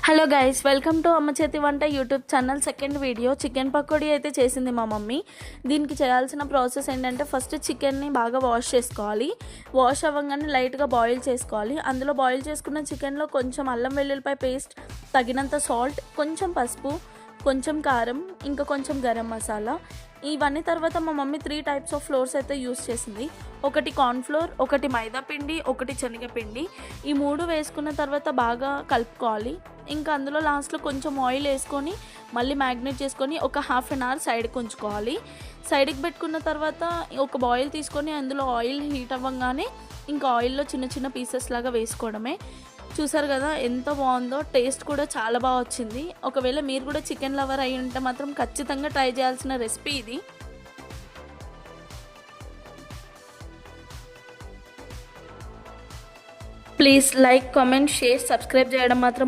Hello guys, welcome to Amma Chethi Vanta YouTube channel second video. Chicken pakodi అయితే చేసింది మా మమ్మీ. దీనికి చేయాల్సిన ప్రాసెస్ ఏంటంటే, ఫస్ట్ చికెన్ని బాగా వాష్ చేసుకోవాలి. వాష్ అవ్వగానే లైట్గా బాయిల్ చేసుకోవాలి. అందులో బాయిల్ చేసుకున్న చికెన్లో కొంచెం అల్లం వెల్లుల్లిపాయ పేస్ట్, తగినంత సాల్ట్, కొంచెం పసుపు, కొంచెం కారం, ఇంకా కొంచెం గరం మసాలా. ఇవన్నీ తర్వాత మా మమ్మీ 3 టైప్స్ ఆఫ్ ఫ్లోర్స్ అయితే యూస్ చేసింది. ఒకటి కార్న్ఫ్లోర్, ఒకటి మైదా పిండి, ఒకటి శనగపిండి. ఈ 3 వేసుకున్న తర్వాత బాగా కలుపుకోవాలి. ఇంకా అందులో లాస్ట్లో కొంచెం ఆయిల్ వేసుకొని మళ్ళీ మ్యాగ్నేట్ చేసుకొని ఒక హాఫ్ అన్ అవర్ సైడ్కి ఉంచుకోవాలి. సైడ్కి పెట్టుకున్న తర్వాత ఒక బాయిల్ తీసుకొని అందులో ఆయిల్ హీట్ అవ్వగానే ఇంకా ఆయిల్లో చిన్న చిన్న పీసెస్ లాగా వేసుకోవడమే. చూసారు కదా ఎంత బాగుందో, టేస్ట్ కూడా చాలా బాగా వచ్చింది. ఒకవేళ మీరు కూడా చికెన్ లవర్ అయి ఉంటే మాత్రం ఖచ్చితంగా ట్రై చేయాల్సిన రెసిపీ ఇది. Please like, comment, share, subscribe చేయడం మాత్రం